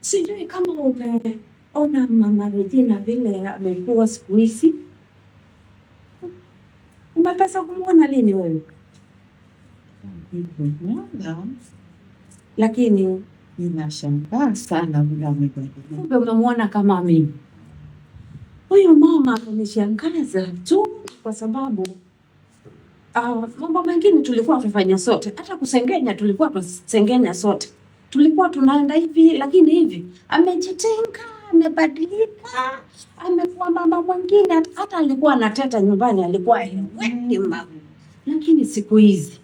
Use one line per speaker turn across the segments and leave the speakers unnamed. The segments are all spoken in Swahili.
Sijui kama umeona Mama Regina vile amekuwa siku hizi. Umepesa kumuona lini wewe? Lakini
ninashangaa sana vile amebadilika.
kumbe unamuona kama mimi. Huyu mama amenishangaza tu kwa sababu mambo mengine tulikuwa tunafanya sote, hata kusengenya tulikuwa tunasengenya sote. Tulikuwa tunaenda hivi, lakini hivi amejitenga, amebadilika, amekuwa mama mwingine. Hata alikuwa anateta nyumbani, alikuwa wengi mama. Lakini siku hizi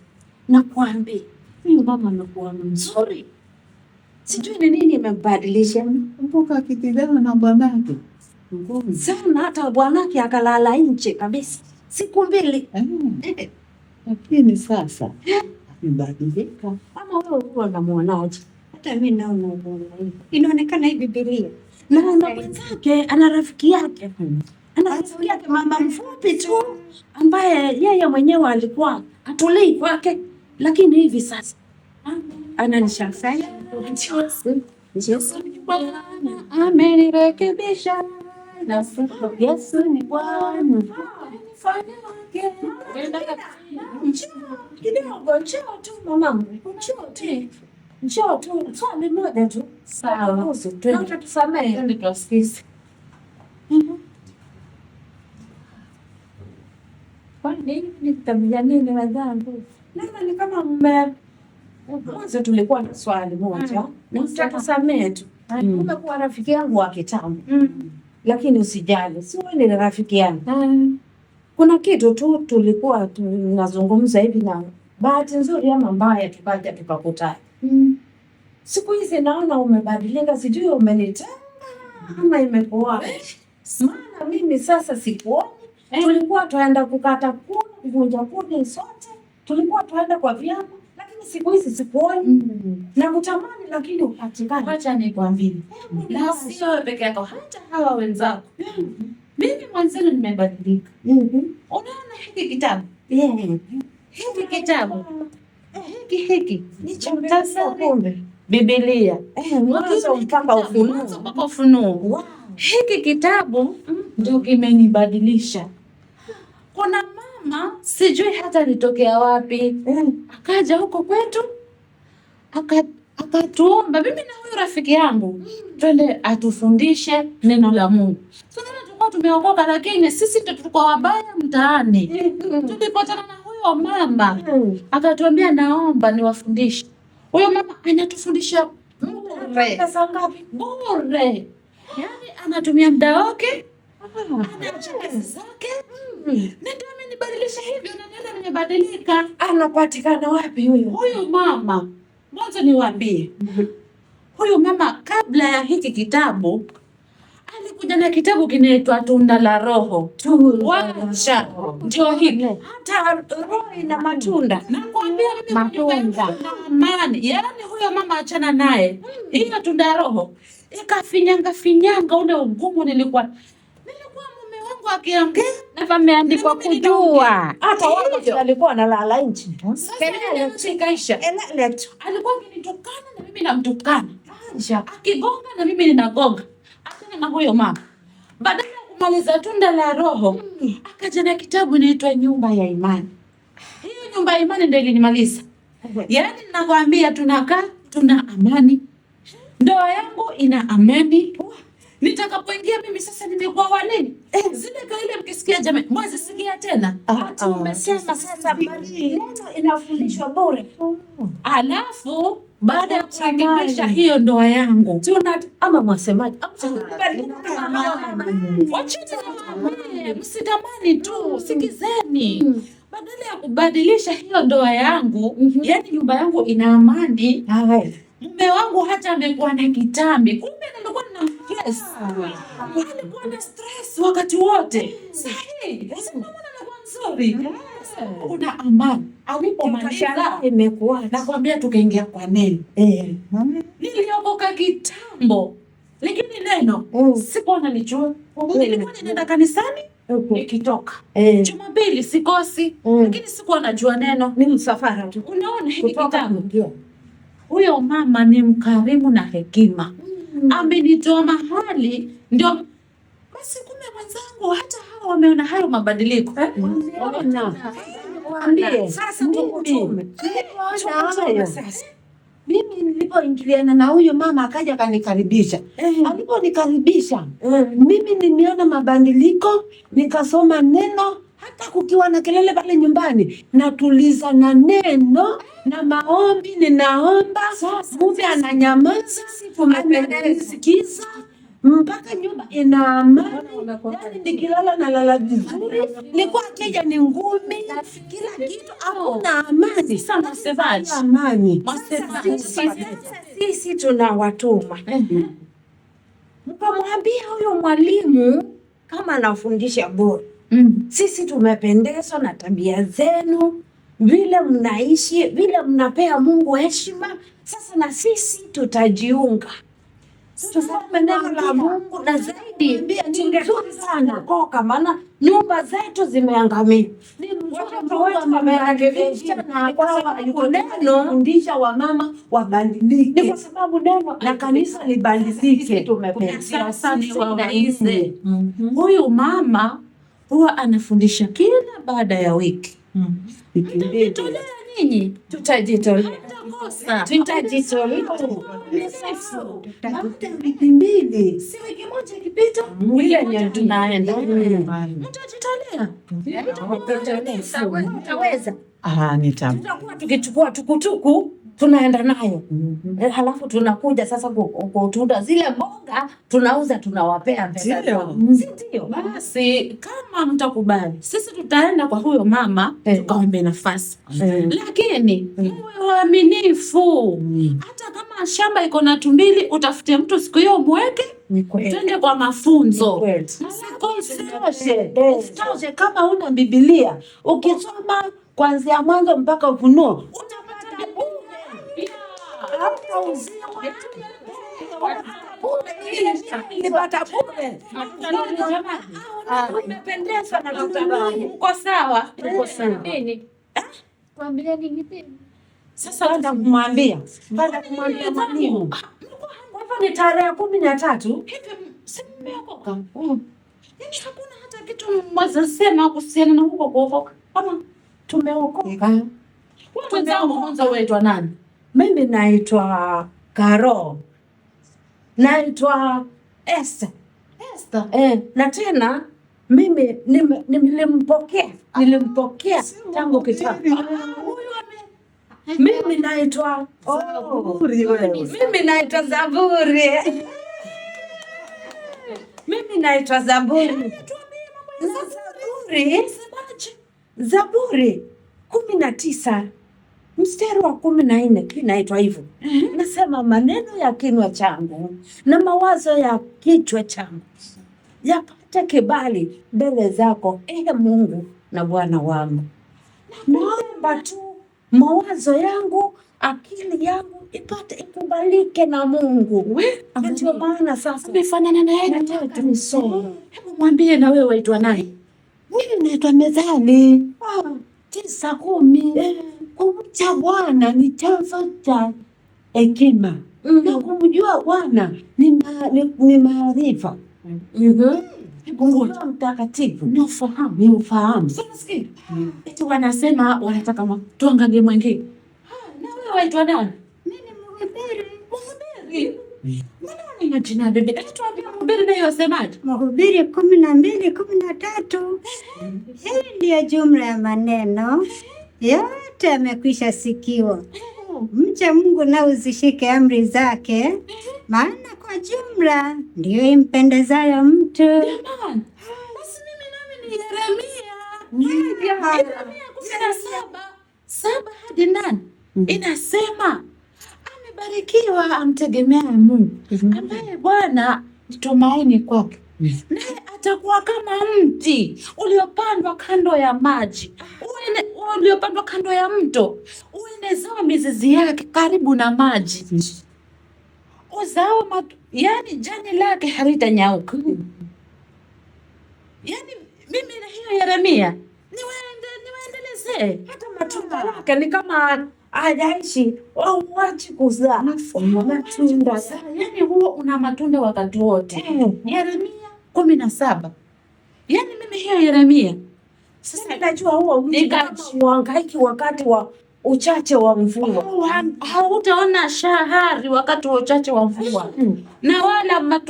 nakwambia huyu mama amekuwa mzuri. Sijui ni nini imembadilisha.
Kumbuka akipigana na bwanake
sana, hata bwanake akalala nje kabisa siku mbili.
Lakini sasa amebadilika.
Ama wewe unamuonaje? Hata mimi naona inaonekana hii Biblia. Na mwenzake ana rafiki yake. Ana rafiki yake mama mfupi tu ambaye yeye mwenyewe alikuwa atulei kwake, lakini hivi sasa ananishangaza. Yesu ni Bwana, amenirekebisha. Na Yesu ni Bwana. Kidogo njoo tu mamangu, njoo tu, swali moja tu.
Sawa.
Twende tusamehe.
Twende tuwasikize.
Kwani ni tabia nini wenzangu? Nana ni kama mwanzo tulikuwa na swali moja. Na tutasamehe tu. Umekuwa rafiki yangu wa kitambo. Lakini usijali, si wewe ni rafiki yangu. Kuna kitu tu tulikuwa tunazungumza hivi na bahati nzuri ama mbaya tukaja tukakutana. Siku hizi naona umebadilika, sijui umenitenga ama imekuwa. Maana mimi sasa sikuoni. Tulikuwa tuenda kukata kuni, kuvunja kuni sote. Tulikuwa tuenda kwa vyama, lakini siku hizi sikuoni. Na kutamani lakini upatikane.
Acha nikwambie. Na sio wewe peke yako, hata hawa wenzako. Mimi mwanzoni nimebadilika. Unaona hiki kitabu? Hiki kitabu. Hiki
Ni cha kumbe.
Biblia.
Mwanzo mpaka
Ufunuo. Hiki kitabu ndio kimenibadilisha. Kuna mama sijui hata nitokea wapi. Akaja huko kwetu. Akatuomba mimi na huyu rafiki yangu twende atufundishe neno la Mungu. Sasa tulikuwa tumeokoka, lakini sisi ndio tulikuwa wabaya mtaani. Tulipatana na huyo mama akatuambia naomba niwafundishe. Huyo mama anatufundisha bure.
Pesa ngapi?
Bure. Yaani anatumia muda wake, anaacha kazi zake. Ndio amenibadilisha hivyo na ndio nimebadilika.
Anapatikana wapi huyo?
Huyu mama, mwanzo niwaambie. Huyu mama kabla ya hiki kitabu alikuja na kitabu kinaitwa Tunda la Roho. Wacha ndio hiki.
Hata roho ina matunda.
Nakwambia mimi matunda. Amani. Yaani huyo mama achana naye. Hiyo tunda la Roho ikafinyanga ule ugumu nilikuwa mume wangu akiongea
na pameandikwa kujua.
Hata wao walikuwa wanalala nje.
Sikaisha. Alikuwa akinitukana na mimi namtukana. Akigonga na mimi ninagonga. Achana na huyo mama. Badala ya kumaliza tunda la Roho, akaja na kitabu inaitwa Nyumba ya Imani. Hiyo Nyumba ya Imani ndio ilinimaliza. Yaani ninakwambia tunakaa, tuna amani. Ndoa yangu ina amani. Nitakapoingia mimi sasa nimekuwa wanini? Zile kaile mkisikia jamii, mwezi sikia tena.
Ati umesema sasa neno inafundishwa bure.
Alafu baada ya kurekebisha hiyo ndoa yangu,
ama mwasemaji.
Wacheni msitamani tu, sikizeni. Badala ya kubadilisha hiyo ndoa yangu, yani nyumba yangu ina amani. Mume wangu hata amekuwa na kitambi. Kumbe nilikuwa na stress. Nilikuwa na stress wakati wote. Sahi, mama anakuwa nzuri. Una amani. Alipomaliza
imekuwa.
Nakwambia tukaingia kwa neno. Niliokoka kitambo. Lakini neno sikuwa nalijua. Nilikuwa ninaenda kanisani nikitoka. Jumapili sikosi. Lakini sikuwa najua neno.
Ni msafara tu.
Unaona hiki kitabu. Huyo mama ni mkarimu na hekima. amenitoa mahali, ndio basi kumbe mwenzangu hata hawa wameona hayo mabadiliko.
Sasa mimi nilipoingiliana na huyo mama akaja akanikaribisha. Aliponikaribisha mimi niliona mabadiliko, nikasoma neno. Hata kukiwa na kelele pale nyumbani, natuliza na neno na maombi, ninaomba. Mume ananyamaza, ananisikiza, mpaka nyumba ina amani. Yani nikilala nalala vizuri. Nilikuwa akija ni ngumi, kila kitu hakuna amani. Amani. Sisi tunawatuma. Mkamwambia huyo mwalimu kama anafundisha bora. Sisi tumependezwa na tabia zenu, vile mnaishi, vile mnapea Mungu heshima. Sasa na sisi tutajiunga, tusome neno la Mungu, na zaidi ni mzuri sana koka, maana nyumba zetu zimeangamia. Ni mzuri amerekebisha na kwa neno fundisha wamama wabadilike, kwa sababu neno na kanisa libadilike. Tumependezwa sana hizi.
Huyu mama huwa anafundisha kila baada ya wiki. Tutajitolea ninyi, tutajitolea.
Wiki mbili,
si wiki moja ikipita, ile tunaenda. Mtajitolea. Mtaweza. Tutakuwa tukichukua tukutuku tunaenda nayo. Halafu tunakuja sasa kutuda zile mboga tunauza, tunawapea pesa. Ndio. Basi kama mtakubali, sisi tutaenda kwa huyo mama tukaombe nafasi. Lakini muwe waaminifu. Hata kama shamba iko na tumbili, utafute mtu siku hiyo mweke, twende kwa mafunzo.
Usitoshe kama una Biblia, ukisoma kuanzia Mwanzo mpaka Ufunuo nilipata bure. Nimependezwa na
uko sawa?
Nini? Kuambia nini tena?
Sasa kumwambia
mwalimu. Kwa hivyo ni tarehe 13
hivi, si mmeokoka? Yaani hakuna hata kitu mwazasema kuhusiana na huko kuokoka. Kama
tumeokoka.
Wenzangu kwanza waitwa nani?
Mimi naitwa Karo. Naitwa Esther. Na tena mimi nilimpokea tangu kitambo. Mimi naitwa Zaburi. Mimi naitwa Zaburi. Mimi naitwa Zaburi. Zaburi 19 mstari wa 14 kinaitwa hivyo. Nasema maneno ya kinywa changu na mawazo ya kichwa changu yapate kibali mbele zako, Mungu na Bwana wangu. Naomba tu mawazo yangu, akili yangu ipate ikubalike na Mungu. Ndio maana sasa
umefanana na yeye. Hebu mwambie na wewe waitwa nani?
Mimi naitwa Methali 9:10. Kumcha Bwana ni chanzo cha hekima, na kumjua Bwana ni maarifa. Mungu mtakatifu ni ufahamu.
Eti wanasema wanataka tuangalie mwingine. Na wewe waitwa nani?
Mimi Mhubiri.
Mbona una jina bebe? Tuambie Mhubiri nayo wasemaje?
Mhubiri 12:13. Hii ndiyo jumla ya maneno yote yamekwisha sikiwa. Mcha Mungu na uzishike amri zake, maana kwa jumla ndiyo impendezayo mtu.
Jamani, basi mimi nami ni Yeremia. Yeremia 17:7 hadi 8 inasema, amebarikiwa amtegemea Mungu, ambaye Bwana ni tumaini kwake, naye atakuwa kama mti uliopandwa kando ya maji, uliopandwa kando ya mto, uenezao mizizi yake karibu na maji, uzao yani jani lake halitanyauka. Yani mimi na hiyo Yeremia niwaendelezee.
Hata matunda yake ni kama hajaishi wachi kuzaa matunda.
Yaani huo una matunda wakati wote. Yeremia 17. Yaani mimi hiyo Yeremia.
Sasa najua huo uhangaiki wakati wa uchache wa mvua.
Hautaona shahari wakati wa uchache wa mvua. Na wala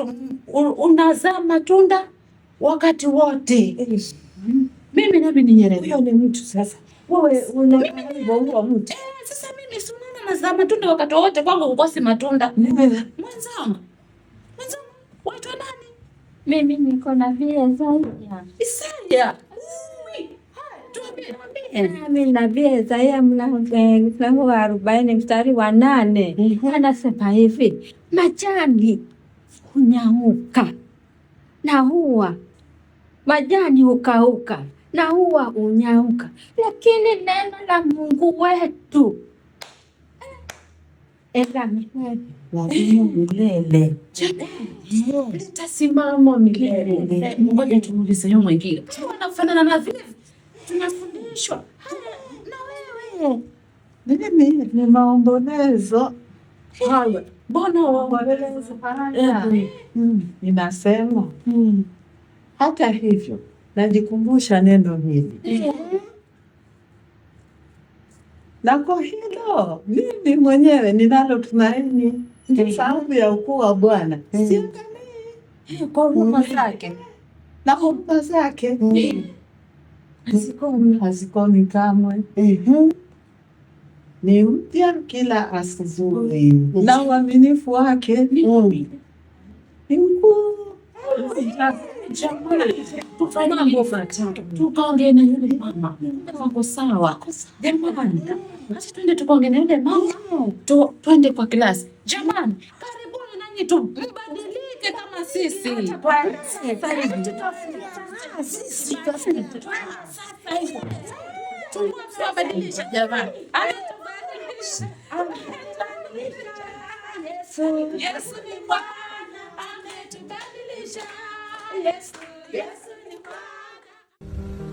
unazaa matunda wakati wote. Mimi nami ni Yeremia.
Huyo ni mtu sasa. Wewe unahuo mtu.
Sasa mimi si unaona nazaa matunda wakati wote, kwangu kukosi matunda. Mwenzangu. Waitwa nani?
Mimi niko na vile
Isaya.
Mimi nabii Isaya mlango wa 40 mstari wa 8 anasema hivi, majani hunyauka na huwa, majani hukauka na huwa hunyauka, lakini neno la Mungu wetu
milele. Litasimama milele.
Ngoja tumuulize yule mwingine. Wanafanana na vile tunafundishwa. Na wewe.
Mimi ni maombolezo. Hayo.
Mbona waomboleza
haya? Ninasema. Hata hivyo, najikumbusha neno hili. Na kwa hilo, mimi mwenyewe ninalo tumaini kwa sababu ya ukuu wa Bwana. Siangamii.
kwa huruma zake.
Na huruma zake. Hazikomi kamwe. Ni mpya kila asubuhi. Na uaminifu wake ni mkuu.
Jamani, tukaongea na yule mama. Wako sawa. Jamani, basi twende tukaongea na yule mama. Twende kwa klasi. Jamani, karibuni nanyi mbadilike kama sisi. Tunabadilisha jamani. Yesu ni Bwana. Ametubadilisha. Yesu ni Bwana.